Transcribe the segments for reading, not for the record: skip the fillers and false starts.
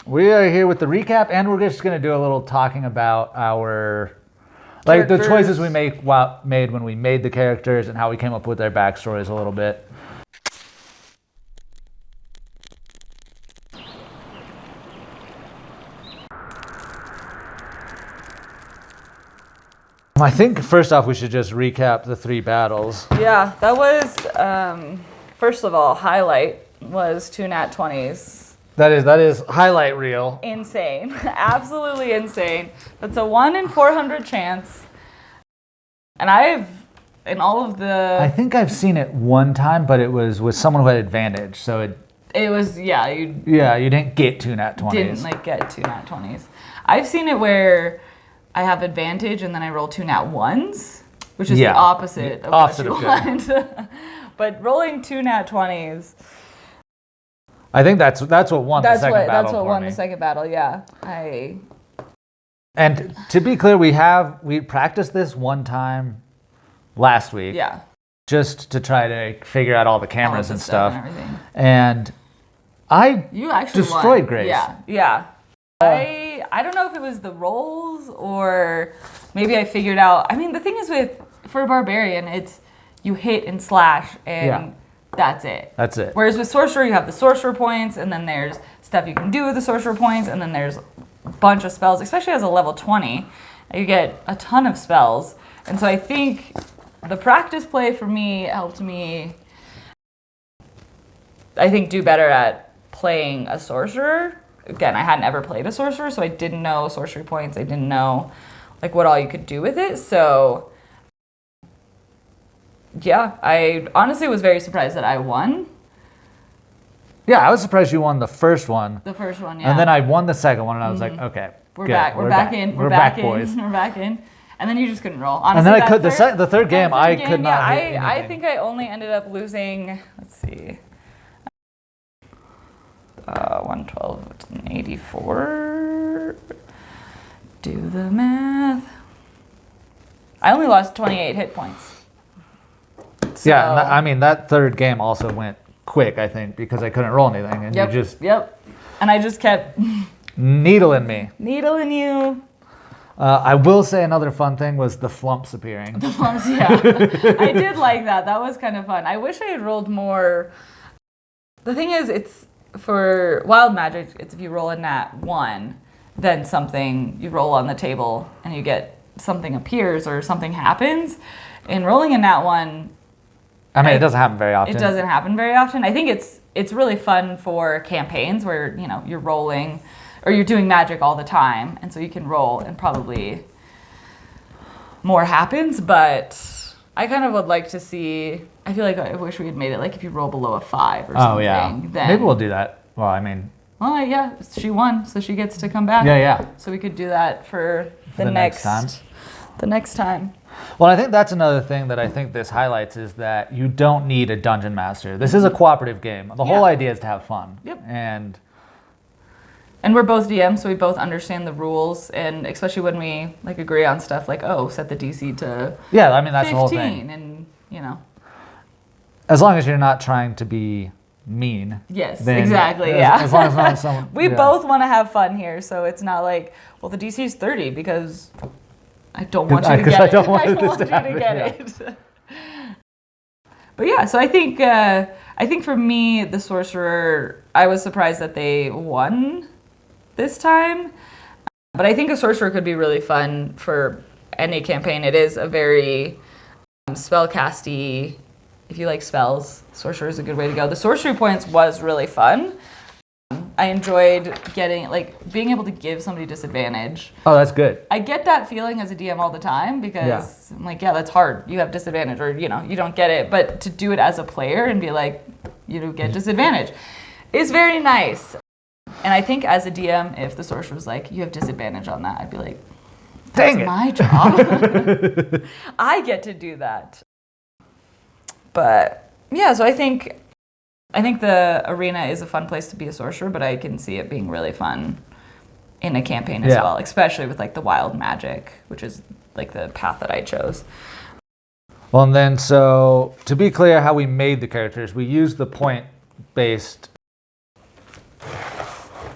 We are here with the recap, and we're just going to do a little talking about our, like, the choices we made when we made the characters and how we came up with their backstories a little bit. I think first off we should just recap the 3 battles. Yeah, that was, first of all, highlight was 2 nat 20s. That is highlight reel. Insane. Absolutely insane. That's a 1 in 400 chance. And in all of the... I think I've seen it one time, but it was with someone who had advantage, so it was, yeah. You didn't get 2 nat 20s. Didn't, get 2 nat 20s. I've seen it where I have advantage and then I roll 2 nat 1s, which is the opposite of what you want. But rolling 2 nat 20s... I think that's what won the second battle. That's what won the second battle, yeah. And to be clear, we practiced this one time last week. Yeah. Just to try to figure out all the cameras and stuff. And everything. And you actually destroyed won. Grace. Yeah. I don't know if it was the rolls or maybe I figured out. I mean, the thing is for Barbarian, it's you hit and slash and that's it. That's it. Whereas with Sorcerer, you have the Sorcerer points, and then there's stuff you can do with the Sorcerer points, and then there's a bunch of spells, especially as a level 20. You get a ton of spells. And so I think the practice play for me helped me, I think, do better at playing a Sorcerer. Again, I hadn't ever played a Sorcerer, so I didn't know sorcery points. I didn't know what all you could do with it. So yeah, I honestly was very surprised that I won. Yeah, I was surprised you won the first one. The first one, yeah. And then I won the second one, and I was like, okay, we're back. We're back in. We're back, boys. We're back in. And then you just couldn't roll. Honestly, and then the third game, I could not hit anything. I think I only ended up losing, let's see, 112, 84. Do the math. I only lost 28 hit points. So, yeah, and I mean, that third game also went quick, I think, because I couldn't roll anything. And you just... Yep. And I just kept... needling me. Needling you. I will say another fun thing was the flumps appearing. The flumps, yeah. I did like that. That was kind of fun. I wish I had rolled more... The thing is, it's... For Wild Magic, it's if you roll a nat 1, then something... You roll on the table, and you get... Something appears, or something happens. In rolling a nat 1... I mean, it doesn't happen very often. It doesn't happen very often. I think it's really fun for campaigns where, you're rolling or you're doing magic all the time. And so you can roll and probably more happens. But I kind of would like to see, I feel like I wish we had made it like if you roll below a 5 or something. Oh, yeah. Then, maybe we'll do that. Well, I mean. Well, yeah, she won, so she gets to come back. Yeah. So we could do that for the next time. The next time. Well, I think that's another thing that I think this highlights is that you don't need a dungeon master. This is a cooperative game. The whole idea is to have fun. Yep. And we're both DMs, so we both understand the rules, and especially when we agree on stuff set the DC to I mean, that's 15, the whole thing. And as long as you're not trying to be mean. Yes, exactly. As long as not someone. We both want to have fun here, so it's not like, well, the DC is 30 because I don't want you to get it. I don't want you to get it. But yeah, so I think for me, the Sorcerer, I was surprised that they won this time. But I think a Sorcerer could be really fun for any campaign. It is a very spellcasty. If you like spells, Sorcerer is a good way to go. The sorcery points was really fun. I enjoyed being able to give somebody disadvantage. Oh, that's good. I get that feeling as a DM all the time because I'm like, that's hard. You have disadvantage or, you don't get it. But to do it as a player and be like, you get disadvantage is very nice. And I think as a DM, if the sorcerer was like, you have disadvantage on that, I'd be like, that's my job. I get to do that. But yeah, so I think the arena is a fun place to be a sorcerer, but I can see it being really fun in a campaign as well, especially with the wild magic, which is the path that I chose. Well, and then so to be clear how we made the characters, we used the point-based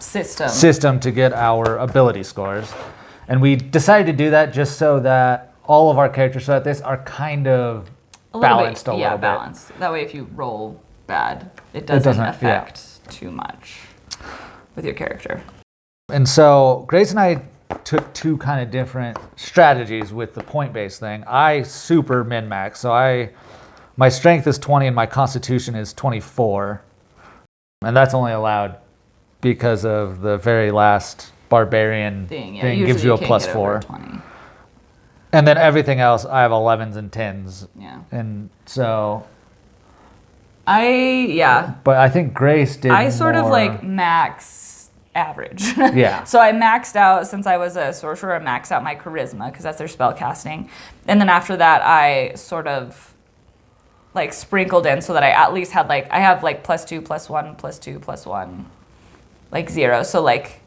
system to get our ability scores. And we decided to do that just so that all of our characters throughout this are kind of balanced a little bit. Yeah, balanced. That way if you roll bad, it doesn't affect too much with your character. And so Grace and I took two kind of different strategies with the point-based thing. I super min-max, so my strength is 20 and my constitution is 24. And that's only allowed because of the very last Barbarian thing gives you a +4. And then everything else, I have 11s and 10s. Yeah. And so... But I think Grace did I sort more... of like max average. Yeah. So I maxed out, since I was a sorcerer, I maxed out my charisma, because that's their spell casting. And then after that, I sort of like sprinkled in so that I at least had like, I have like +2, +1, +2, +1, like 0. So like,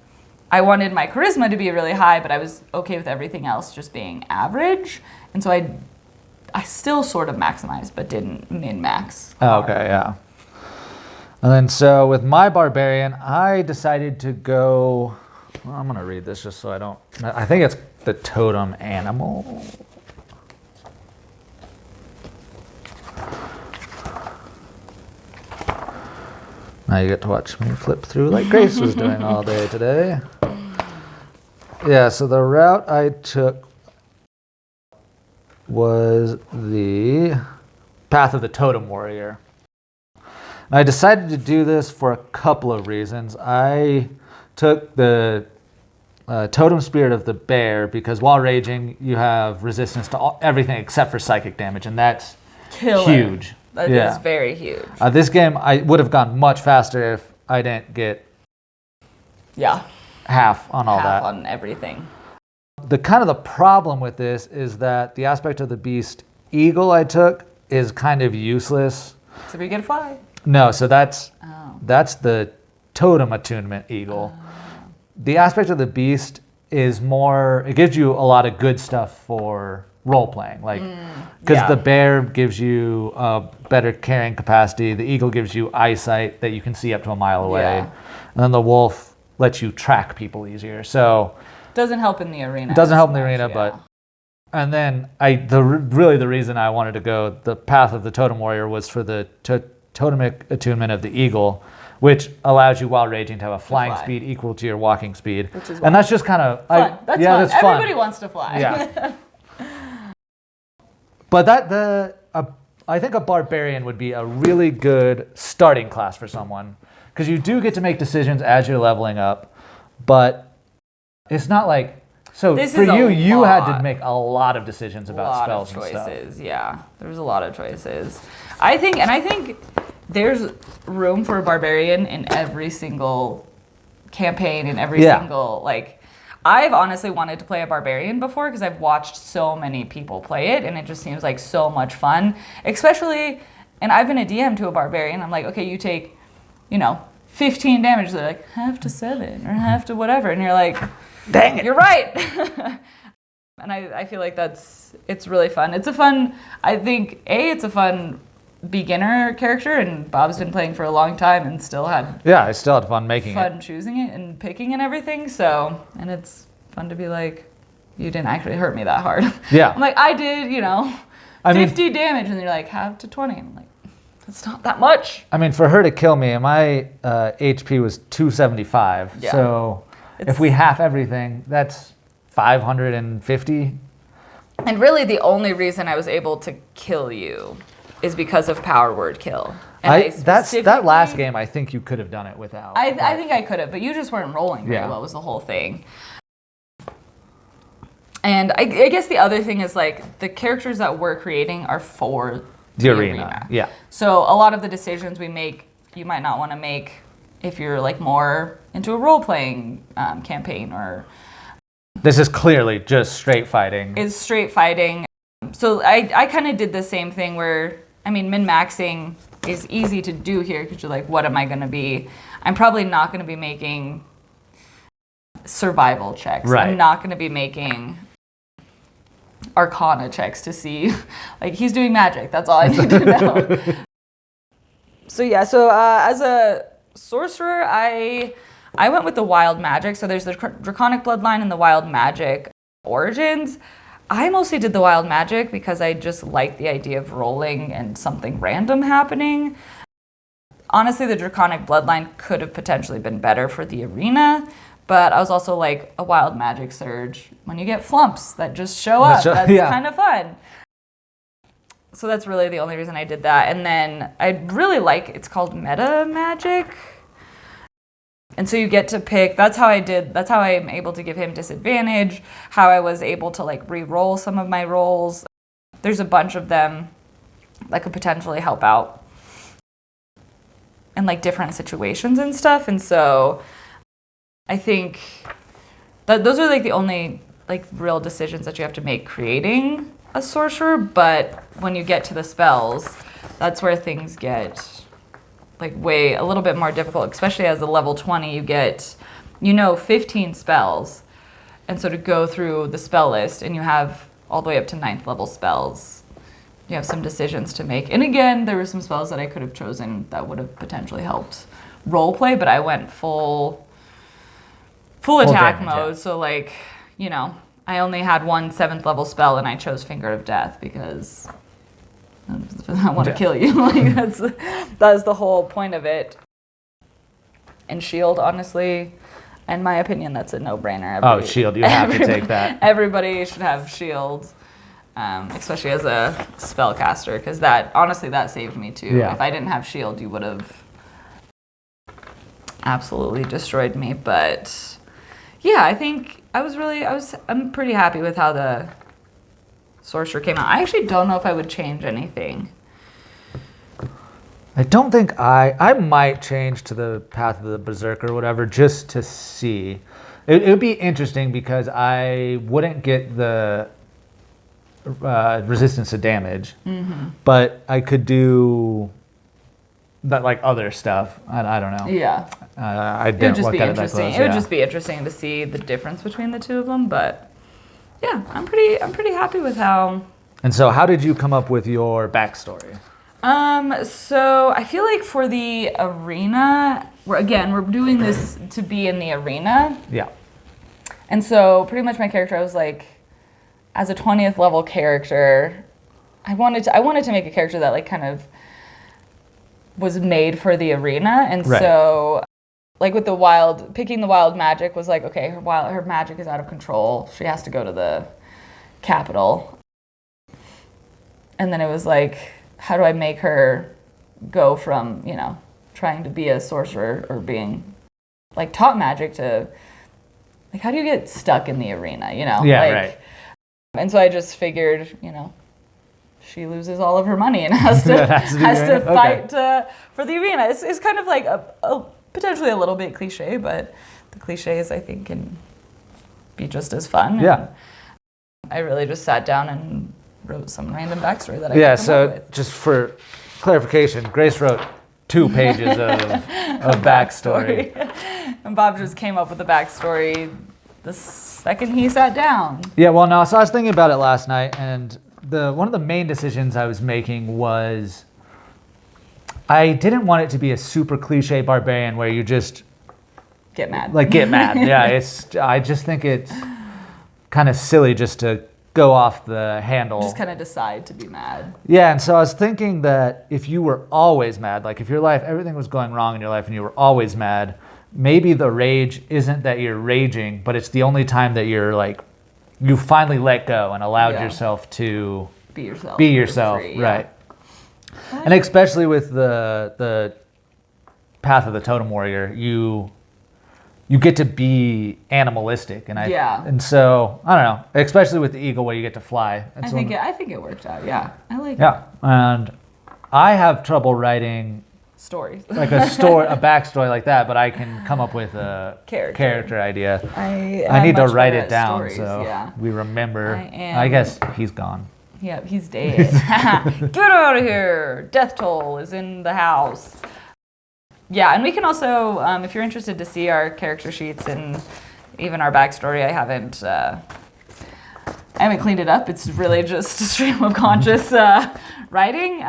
I wanted my charisma to be really high, but I was okay with everything else just being average. And so I still sort of maximized, but didn't min-max. Okay, yeah. And then so with my Barbarian, I decided to go... Well, I'm going to read this just so I don't... I think it's the totem animal. Now you get to watch me flip through like Grace was doing all day today. Yeah, so the route I took was the Path of the Totem Warrior. And I decided to do this for a couple of reasons. I took the Totem Spirit of the Bear because while raging, you have resistance to everything except for psychic damage, and that's huge. That is very huge. This game, I would have gone much faster if I didn't get half on all that. Half on everything. The problem with this is that the aspect of the beast eagle I took is kind of useless. So we get a fly. No, so that's the totem attunement eagle. The aspect of the beast is more, it gives you a lot of good stuff for role playing, like because the bear gives you better carrying capacity, the eagle gives you eyesight that you can see up to a mile away, and then the wolf lets you track people easier. So doesn't help in the arena. It doesn't help in the arena, but and then the reason I wanted to go the Path of the Totem Warrior was for the totemic attunement of the eagle, which allows you while raging to have a flying speed equal to your walking speed, and that's just kind of fun. That's fun. Everybody wants to fly. Yeah. But I think a Barbarian would be a really good starting class for someone, because you do get to make decisions as you're leveling up, but it's not like, so this for you had to make a lot of decisions about spells and stuff. Yeah, there was a lot of choices. I think there's room for a Barbarian in every single campaign, in every single, like, I've honestly wanted to play a Barbarian before because I've watched so many people play it, and it just seems like so much fun, especially, and I've been a DM to a Barbarian. I'm like, okay, you take, 15 damage. They're like, half to 7 or half to whatever. And you're like, dang it, you're right. And I feel like it's really fun. It's a fun, I think, it's a fun beginner character, and Bob's been playing for a long time and still had I still had fun making fun choosing it and picking and everything. So, and it's fun to be like, you didn't actually hurt me that hard. Yeah. I'm like, I did, 50 damage, and you're like, half to 20. And I'm like, that's not that much. I mean, for her to kill me, my HP was 275. Yeah. So if we half everything, that's 550. And really the only reason I was able to kill you is because of power word kill. And that last game, I think you could have done it without. I think I could have, but you just weren't rolling very well was the whole thing. And I guess the other thing is, like, the characters that we're creating are for the arena. Yeah. So a lot of the decisions we make, you might not want to make if you're like more into a role-playing campaign, or... This is clearly just straight fighting. It's straight fighting. So I kind of did the same thing where, min-maxing is easy to do here because you're like, what am I going to be? I'm probably not going to be making survival checks. Right. I'm not going to be making arcana checks to see, like, he's doing magic. That's all I need to know. So as a sorcerer, I I went with the wild magic. So there's the draconic bloodline and the wild magic origins. I mostly did the wild magic because I just liked the idea of rolling and something random happening. Honestly, the draconic bloodline could have potentially been better for the arena, but I was also like a wild magic surge. When you get flumps that just show up, that's kind of fun. So that's really the only reason I did that. And then I really like, it's called meta magic. And so you get to pick, that's how I'm able to give him disadvantage, how I was able to like re-roll some of my rolls. There's a bunch of them that could potentially help out in like different situations and stuff. And so I think that those are like the only like real decisions that you have to make creating a sorcerer. But when you get to the spells, that's where things get like way a little bit more difficult, especially as a level 20 you get 15 spells, and so to go through the spell list and you have all the way up to 9th level spells, you have some decisions to make. And again, there were some spells that I could have chosen that would have potentially helped role play, but I went full attack damage, mode. So like, I only had one 7th level spell and I chose Finger of Death because I want to kill you. Like that's the whole point of it. And shield, honestly, in my opinion, that's a no-brainer. Shield, you have to take that. Everybody should have shield, especially as a spellcaster, because that saved me too. Yeah. If I didn't have shield, you would have absolutely destroyed me. But yeah, I think I'm pretty happy with how the Sorcerer came out. I actually don't know if I would change anything. I don't think I might change to the Path of the Berserker or whatever just to see. It would be interesting because I wouldn't get the resistance to damage, but I could do that like other stuff. I don't know. Yeah. I it would didn't just look be at it that interesting. close. It would just be interesting to see the difference between the two of them, but yeah, I'm pretty happy with how. And so how did you come up with your backstory? So I feel like for the arena, we're doing this to be in the arena. Yeah. And so pretty much my character, I was like, as a 20th level character, I wanted to make a character that like kind of was made for the arena. And right. So like with picking the wild magic was like, okay, her magic is out of control. She has to go to the capital. And then it was like, how do I make her go from, trying to be a sorcerer or being like taught magic to like, how do you get stuck in the arena, Yeah, right. And so I just figured, she loses all of her money and has to fight for the arena. It's kind of like a potentially a little bit cliche, but the cliches I think can be just as fun. Yeah. And I really just sat down and wrote some random backstory that I could come up with. Just for clarification, Grace wrote 2 pages of backstory. And Bob just came up with the backstory the second he sat down. Yeah, well, no, so I was thinking about it last night, and one of the main decisions I was making was I didn't want it to be a super cliche barbarian where you just get mad. Get mad. Yeah, I just think it's kind of silly just to go off the handle. Just kind of decide to be mad. Yeah, and so I was thinking that if you were always mad, like if everything was going wrong in your life and you were always mad, maybe the rage isn't that you're raging, but it's the only time that you're like, you finally let go and allowed yourself to be yourself. Be yourself, free, right. Yeah. And especially with the Path of the Totem Warrior, you get to be animalistic, and so I don't know, especially with the eagle where you get to fly. I think it worked out. Yeah, I like it. Yeah, and I have trouble writing stories like a backstory like that, but I can come up with a character idea. I need to write it down we remember. I guess he's gone. Yeah, he's dead. Get out of here! Death toll is in the house. Yeah, and we can also, if you're interested to see our character sheets and even our backstory, I haven't cleaned it up. It's really just a stream of conscious writing,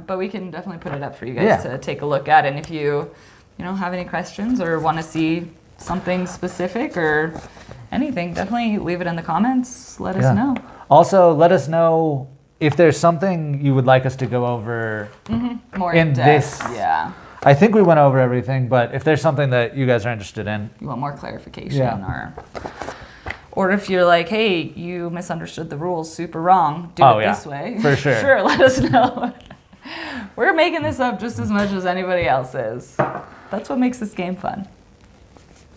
but we can definitely put it up for you guys to take a look at. And if you have any questions or want to see something specific or anything, definitely leave it in the comments. Let us know. Also, let us know if there's something you would like us to go over More in depth. this. Yeah. I think we went over everything, but if there's something that you guys are interested in. You want more clarification or if you're like, hey, you misunderstood the rules super wrong, do it this way. For sure. Sure, let us know. We're making this up just as much as anybody else is. That's what makes this game fun.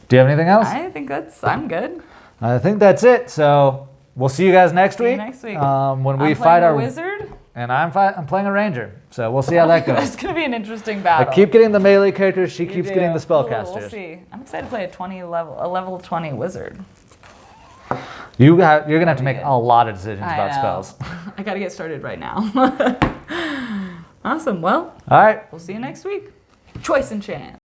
Do you have anything else? I think I'm good. I think that's it. So we'll see you guys next week. Next week. When we I'm fight our wizard. And I'm playing a ranger. So we'll see how that goes. It's gonna be an interesting battle. I keep getting the melee characters. She keeps getting the Cool, spellcasters. we'll see. I'm excited to play a level 20 wizard. You're gonna have to make a lot of decisions about spells. I gotta get started right now. Awesome. Well, all right. we'll see you next week. Choice and chance.